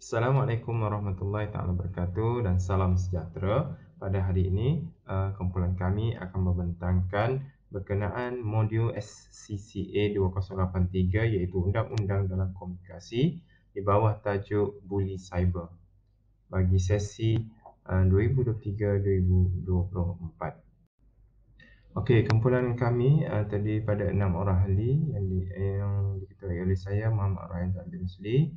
Assalamualaikum warahmatullahi taala wabarakatuh dan salam sejahtera. Pada hari ini, kumpulan kami akan membentangkan berkenaan modul SCCA 2083 iaitu Undang-Undang dalam Komunikasi di bawah tajuk Bully Cyber bagi sesi 2023-2024. Okey, kumpulan kami terdiri pada 6 orang ahli yang diketuai oleh saya, Muhammad Ryan Abdul Musli.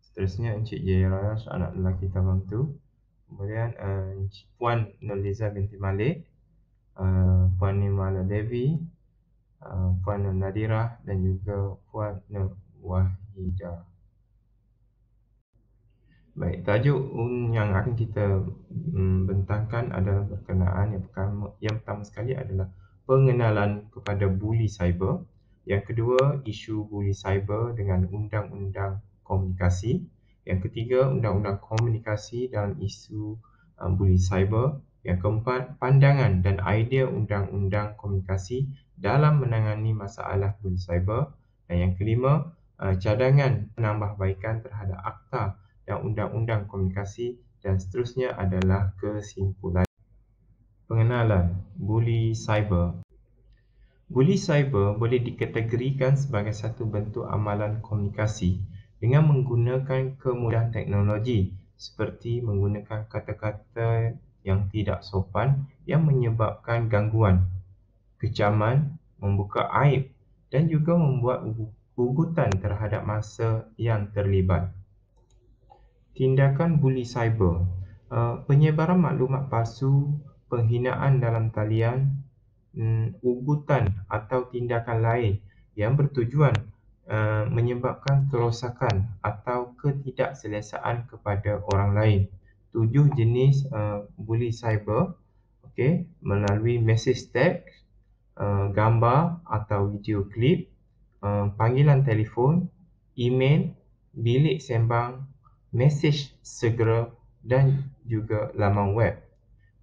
Seterusnya Encik Jaya Raj, anak lelaki Tabang tu. Kemudian Puan Nurliza binti Malik, Puan Nimala Devi, Puan Nur Nadirah dan juga Puan Nur Wahidah. Baik, tajuk yang akan kita bentangkan adalah berkenaan yang pertama sekali adalah pengenalan kepada buli cyber. Yang kedua, isu buli cyber dengan undang-undang komunikasi. Yang ketiga, undang-undang komunikasi dalam isu buli cyber. Yang keempat, pandangan dan idea undang-undang komunikasi dalam menangani masalah buli cyber. Dan yang kelima, cadangan penambahbaikan terhadap akta dan undang-undang komunikasi, dan seterusnya adalah kesimpulan. Pengenalan buli cyber. Buli cyber boleh dikategorikan sebagai satu bentuk amalan komunikasi dengan menggunakan kemudahan teknologi seperti menggunakan kata-kata yang tidak sopan yang menyebabkan gangguan, kecaman, membuka aib dan juga membuat gugutan terhadap masa yang terlibat. Tindakan buli cyber, penyebaran maklumat palsu, penghinaan dalam talian, ugutan atau tindakan lain yang bertujuan menyebabkan kerosakan atau ketidakselesaan kepada orang lain. 7 jenis buli cyber, melalui message tag, gambar atau video klip, panggilan telefon, email, bilik sembang, mesej segera dan juga laman web.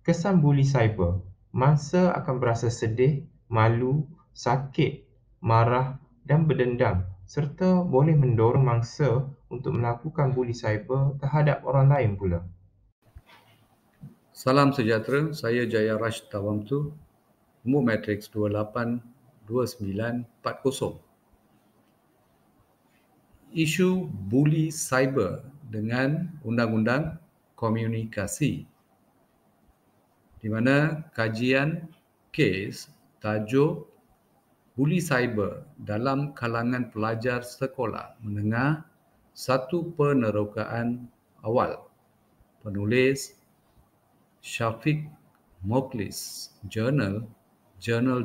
Kesan buli cyber, mangsa akan berasa sedih, malu, sakit, marah dan berdendam serta boleh mendorong mangsa untuk melakukan buli cyber terhadap orang lain pula. Salam sejahtera, saya Jaya Raj Tawamtu, umur matriks 282940. Isu buli cyber dengan undang-undang komunikasi, di mana kajian kes tajuk buli cyber dalam kalangan pelajar sekolah menengah, satu penerokaan awal. Penulis Syafiq Mokhlis, Jurnal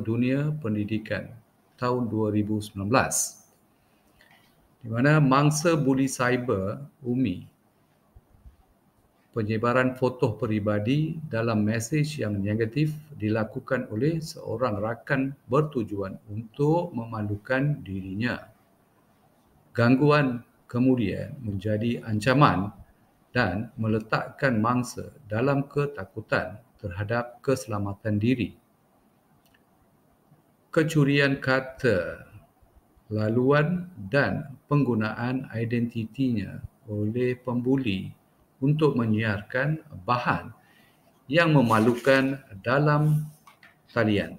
Dunia Pendidikan tahun 2019. Di mana mangsa buli cyber umi penyebaran foto peribadi dalam mesej yang negatif dilakukan oleh seorang rakan bertujuan untuk memalukan dirinya. Gangguan kemudian menjadi ancaman dan meletakkan mangsa dalam ketakutan terhadap keselamatan diri. Kecurian kata, laluan dan penggunaan identitinya oleh pembuli untuk menyiarkan bahan yang memalukan dalam talian.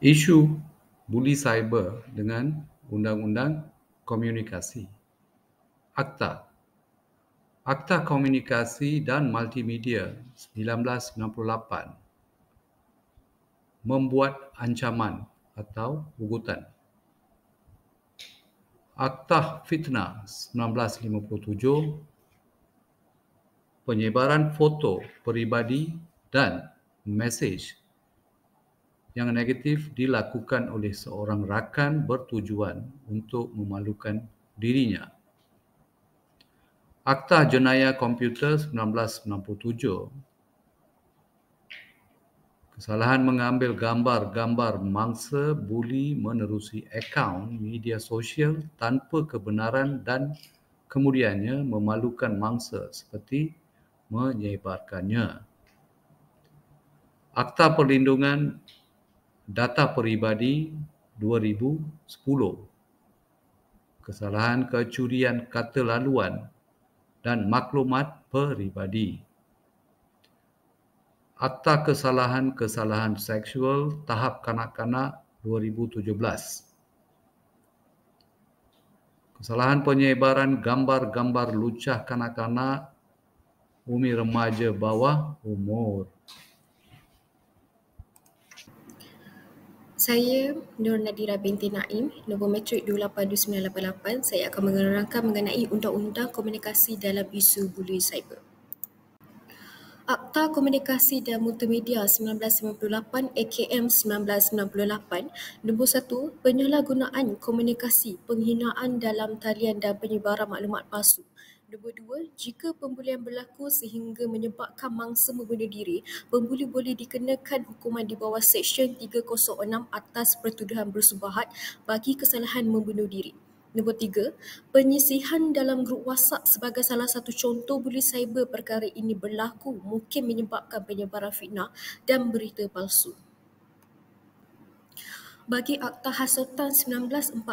Isu buli cyber dengan undang-undang komunikasi. Akta Komunikasi dan Multimedia 1998 membuat ancaman atau ugutan. Akta Fitnah 1957 penyebaran foto peribadi dan mesej yang negatif dilakukan oleh seorang rakan bertujuan untuk memalukan dirinya. Akta Jenayah Komputer 1997 kesalahan mengambil gambar-gambar mangsa buli menerusi akaun media sosial tanpa kebenaran dan kemudiannya memalukan mangsa seperti menyebarkannya. Akta Perlindungan Data Peribadi 2010 kesalahan kecurian kata laluan dan maklumat peribadi. Akta Kesalahan-Kesalahan Seksual Tahap Kanak-kanak 2017. Kesalahan penyebaran gambar-gambar lucah kanak-kanak Umi remaja bawah umur. Saya Nur Nadira binti Naim, nombor metrik 282988. Saya akan menerangkan mengenai Undang-Undang Komunikasi dalam isu bully cyber. Akta Komunikasi dan Multimedia 1998 AKM 1998 Nombor 1. Penyalahgunaan komunikasi, penghinaan dalam talian dan penyebaran maklumat palsu. Nombor 2. Jika pembulian berlaku sehingga menyebabkan mangsa membunuh diri, pembuli boleh dikenakan hukuman di bawah Seksyen 306 atas pertuduhan bersubahat bagi kesalahan membunuh diri. Nombor 3. Penyisihan dalam grup WhatsApp sebagai salah satu contoh bully cyber. Perkara ini berlaku mungkin menyebabkan penyebaran fitnah dan berita palsu. Bagi Akta Hasutan 1948,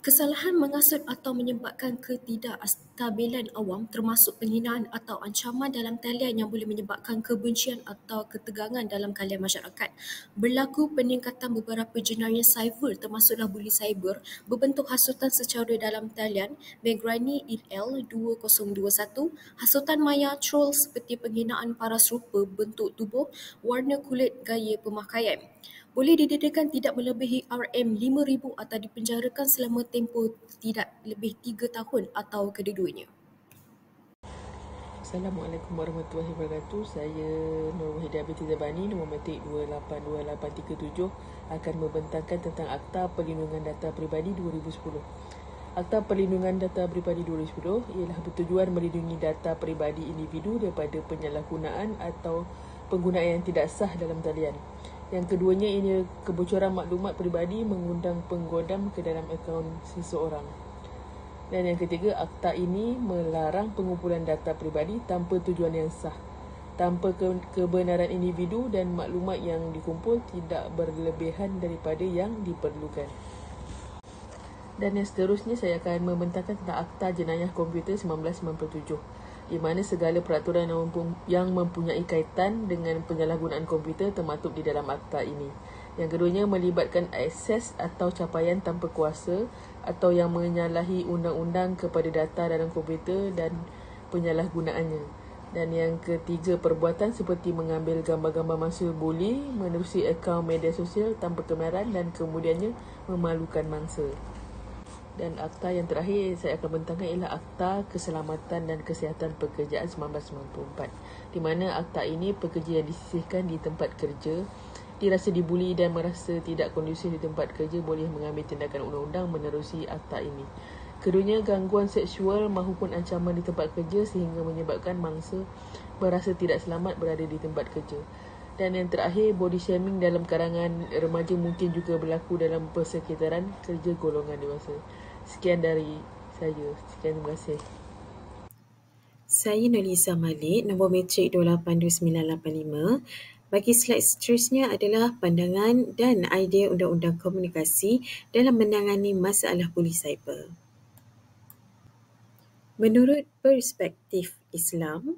kesalahan mengasut atau menyebabkan ketidakstabilan awam termasuk penghinaan atau ancaman dalam talian yang boleh menyebabkan kebencian atau ketegangan dalam kalangan masyarakat. Berlaku peningkatan beberapa jenayah cyber termasuklah bully cyber berbentuk hasutan secara dalam talian Megrani et al. 2021, hasutan maya troll seperti penghinaan paras rupa, bentuk tubuh, warna kulit, gaya pemakaian. Boleh didedakan tidak melebihi RM5,000 atau dipenjarakan selama tempoh tidak lebih 3 tahun atau kedua-duanya. Assalamualaikum warahmatullahi wabarakatuh. Saya Nur Wahidah binti Zabani, nombor metrik 282837, akan membentangkan tentang Akta Perlindungan Data Peribadi 2010. Akta Perlindungan Data Peribadi 2010 ialah bertujuan melindungi data peribadi individu daripada penyalahgunaan atau penggunaan yang tidak sah dalam talian. Yang keduanya ialah kebocoran maklumat peribadi mengundang penggodam ke dalam akaun seseorang. Dan yang ketiga, akta ini melarang pengumpulan data peribadi tanpa tujuan yang sah, tanpa kebenaran individu dan maklumat yang dikumpul tidak berlebihan daripada yang diperlukan. Dan yang seterusnya, saya akan membentangkan tentang Akta Jenayah Komputer 1997, di mana segala peraturan yang mempunyai kaitan dengan penyalahgunaan komputer termaktub di dalam akta ini. Yang keduanya melibatkan akses atau capaian tanpa kuasa atau yang menyalahi undang-undang kepada data dalam komputer dan penyalahgunaannya. Dan yang ketiga, perbuatan seperti mengambil gambar-gambar mangsa bully, menerusi akaun media sosial tanpa kebenaran dan kemudiannya memalukan mangsa. Dan akta yang terakhir saya akan bentangkan ialah Akta Keselamatan dan Kesihatan Pekerjaan 1994, di mana akta ini pekerja yang disisihkan di tempat kerja dirasa dibuli dan merasa tidak kondusif di tempat kerja boleh mengambil tindakan undang-undang menerusi akta ini. Keduanya gangguan seksual maupun ancaman di tempat kerja sehingga menyebabkan mangsa berasa tidak selamat berada di tempat kerja. Dan yang terakhir, body shaming dalam kalangan remaja mungkin juga berlaku dalam persekitaran kerja golongan dewasa. Sekian dari saya. Sekian, terima kasih. Saya Nolisa Malik, nombor metrik 282985. Bagi slide seterusnya adalah pandangan dan idea Undang-Undang Komunikasi dalam menangani masalah bully cyber. Menurut perspektif Islam,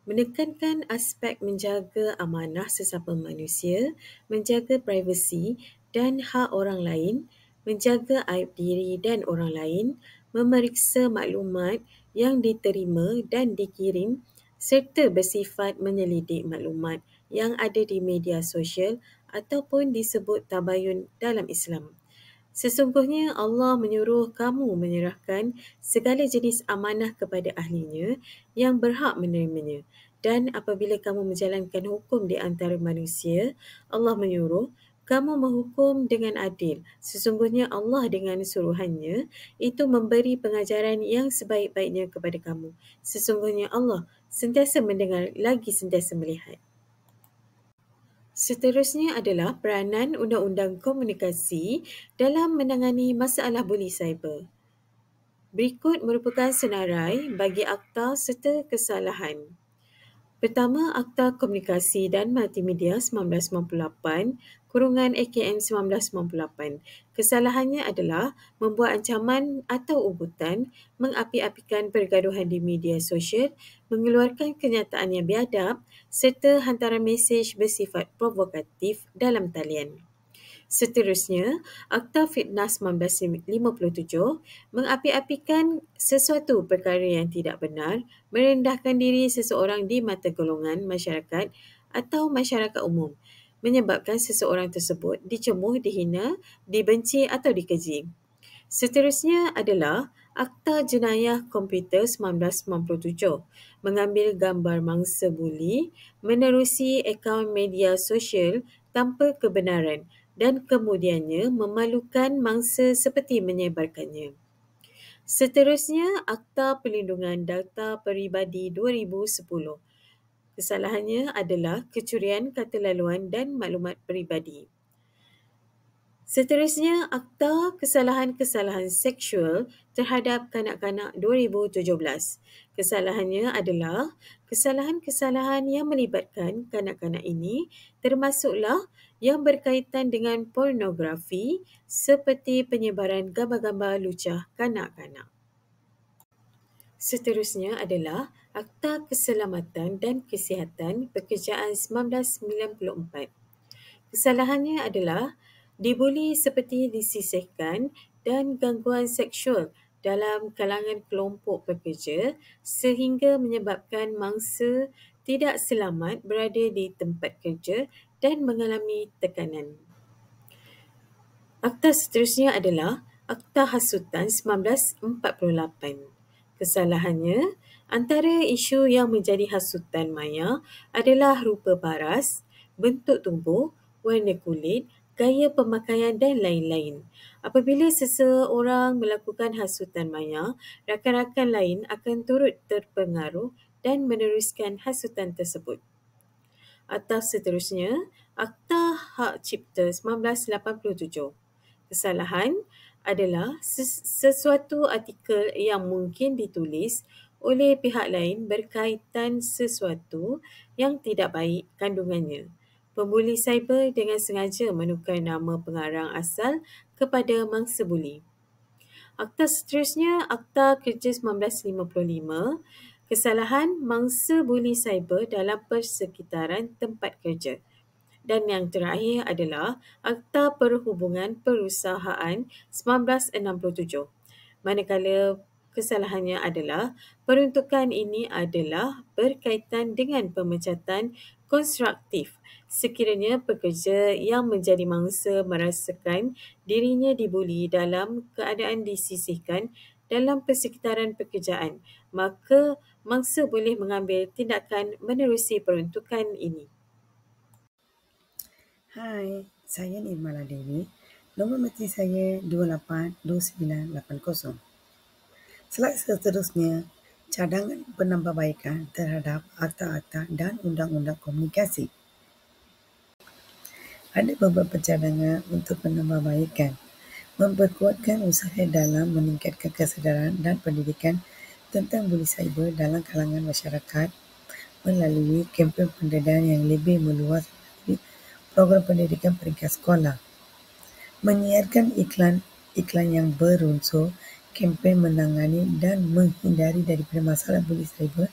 menekankan aspek menjaga amanah sesama manusia, menjaga privasi dan hak orang lain, menjaga aib diri dan orang lain, memeriksa maklumat yang diterima dan dikirim serta bersifat menyelidik maklumat yang ada di media sosial ataupun disebut tabayun dalam Islam. Sesungguhnya Allah menyuruh kamu menyerahkan segala jenis amanah kepada ahlinya yang berhak menerimanya. Dan apabila kamu menjalankan hukum di antara manusia, Allah menyuruh kamu menghukum dengan adil. Sesungguhnya Allah dengan suruhannya itu memberi pengajaran yang sebaik-baiknya kepada kamu. Sesungguhnya Allah sentiasa mendengar lagi sentiasa melihat. Seterusnya adalah peranan Undang-Undang Komunikasi dalam menangani masalah bully cyber. Berikut merupakan senarai bagi akta serta kesalahan. Pertama, Akta Komunikasi dan Multimedia 1998, AKM 1998. Kesalahannya adalah membuat ancaman atau ugutan, mengapi-apikan pergaduhan di media sosial, mengeluarkan kenyataan yang biadab serta hantaran mesej bersifat provokatif dalam talian. Seterusnya, Akta Fitnah 1957 mengapi-apikan sesuatu perkara yang tidak benar, merendahkan diri seseorang di mata golongan masyarakat atau masyarakat umum, menyebabkan seseorang tersebut dicemuh, dihina, dibenci atau dikeji. Seterusnya adalah Akta Jenayah Komputer 1997, mengambil gambar mangsa buli, menerusi akaun media sosial tanpa kebenaran dan kemudiannya memalukan mangsa seperti menyebarkannya. Seterusnya, Akta Perlindungan Data Peribadi 2010. Kesalahannya adalah kecurian kata laluan dan maklumat peribadi. Seterusnya, Akta Kesalahan-Kesalahan Seksual terhadap Kanak-kanak 2017. Kesalahannya adalah kesalahan-kesalahan yang melibatkan kanak-kanak ini termasuklah yang berkaitan dengan pornografi seperti penyebaran gambar-gambar lucah kanak-kanak. Seterusnya adalah Akta Keselamatan dan Kesihatan Pekerjaan 1994. Kesalahannya adalah dibuli seperti disisihkan dan gangguan seksual dalam kalangan kelompok pekerja sehingga menyebabkan mangsa tidak selamat berada di tempat kerja dan mengalami tekanan. Akta seterusnya adalah Akta Hasutan 1948. Kesalahannya, antara isu yang menjadi hasutan maya adalah rupa paras, bentuk tubuh, warna kulit, gaya pemakaian dan lain-lain. Apabila seseorang melakukan hasutan maya, rakan-rakan lain akan turut terpengaruh dan meneruskan hasutan tersebut. Akta seterusnya, Akta Hak Cipta 1987. Kesalahan adalah sesuatu artikel yang mungkin ditulis oleh pihak lain berkaitan sesuatu yang tidak baik kandungannya. Pembuli cyber dengan sengaja menukar nama pengarang asal kepada mangsa buli. Akta seterusnya, Akta Kerja 1955, kesalahan mangsa buli cyber dalam persekitaran tempat kerja. Dan yang terakhir adalah Akta Perhubungan Perusahaan 1967. Manakala kesalahannya adalah peruntukan ini adalah berkaitan dengan pemecatan konstruktif sekiranya pekerja yang menjadi mangsa merasakan dirinya dibuli dalam keadaan disisihkan dalam persekitaran pekerjaan, maka mangsa boleh mengambil tindakan menerusi peruntukan ini. Hai, saya Nirmala Dewi. Nombor meti saya 282980. Slide seterusnya, cadangan penambahbaikan terhadap akta-akta dan undang-undang komunikasi. Ada beberapa cadangan untuk penambahbaikan. Memperkuatkan usaha dalam meningkatkan kesedaran dan pendidikan tentang buli cyber dalam kalangan masyarakat melalui kempen pendedahan yang lebih meluas melalui program pendidikan peringkat sekolah. Menyiarkan iklan yang berunsur kempen menangani dan menghindari daripada masalah buli cyber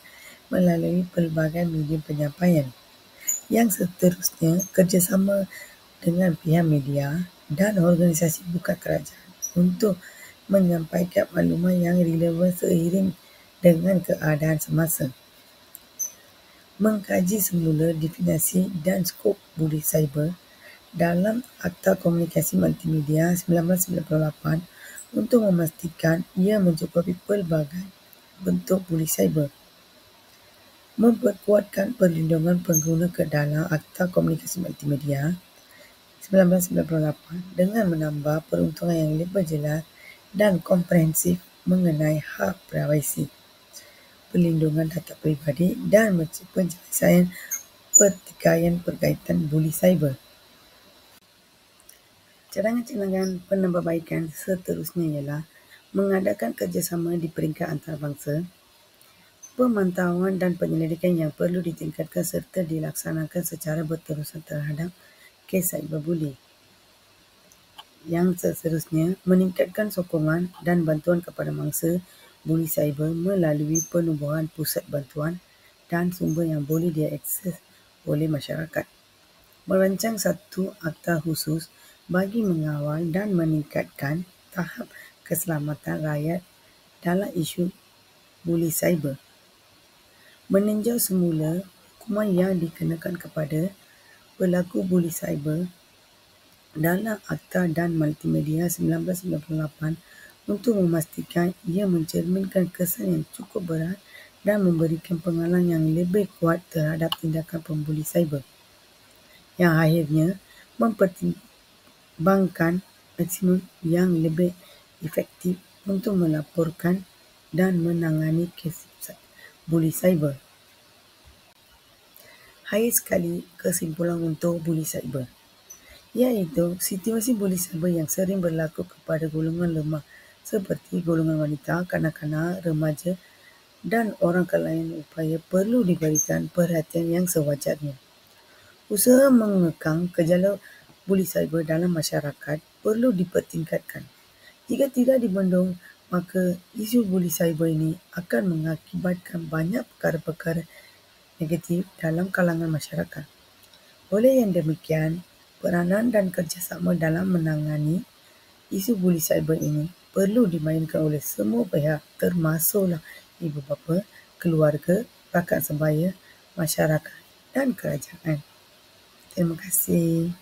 melalui pelbagai medium penyampaian. Yang seterusnya, kerjasama dengan pihak media dan organisasi bukan kerajaan untuk menyampaikan maklumat yang relevan seiring dengan keadaan semasa. Mengkaji semula definisi dan skop buli cyber dalam Akta Komunikasi Multimedia 1998 untuk memastikan ia mencakupi pelbagai bentuk buli cyber. Memperkuatkan perlindungan pengguna ke dalam Akta Komunikasi Multimedia 1998 dengan menambah peruntukan yang lebih jelas dan komprehensif mengenai hak privasi, perlindungan data peribadi dan penyelesaian pertikaian berkaitan buli cyber. Cadangan-cadangan penambahbaikan seterusnya ialah mengadakan kerjasama di peringkat antarabangsa, pemantauan dan penyelidikan yang perlu ditingkatkan serta dilaksanakan secara berterusan terhadap kes cyberbully. Yang seterusnya, meningkatkan sokongan dan bantuan kepada mangsa buli cyber melalui penubuhan pusat bantuan dan sumber yang boleh diakses oleh masyarakat. Merancang satu akta khusus bagi mengawal dan meningkatkan tahap keselamatan rakyat dalam isu buli cyber. Meninjau semula hukuman yang dikenakan kepada pelaku buli cyber dalam Akta dan Multimedia 1998 untuk memastikan ia mencerminkan kesan yang cukup berat dan memberikan penghalang yang lebih kuat terhadap tindakan pembuli cyber, yang akhirnya mempertimbangkan maksimum yang lebih efektif untuk melaporkan dan menangani kes buli cyber. Hai sekali kesimpulan untuk buli cyber, iaitu situasi buli cyber yang sering berlaku kepada golongan lemah seperti golongan wanita, kanak-kanak, remaja dan orang lain upaya perlu diberikan perhatian yang sewajarnya. Usaha mengekang gejala buli cyber dalam masyarakat perlu dipertingkatkan. Jika tidak dibendung, maka isu buli cyber ini akan mengakibatkan banyak perkara-perkara negatif dalam kalangan masyarakat. Oleh yang demikian, peranan dan kerjasama dalam menangani isu buli cyber ini perlu dimainkan oleh semua pihak, termasuklah ibu bapa, keluarga, rakan sebaya, masyarakat dan kerajaan. Terima kasih.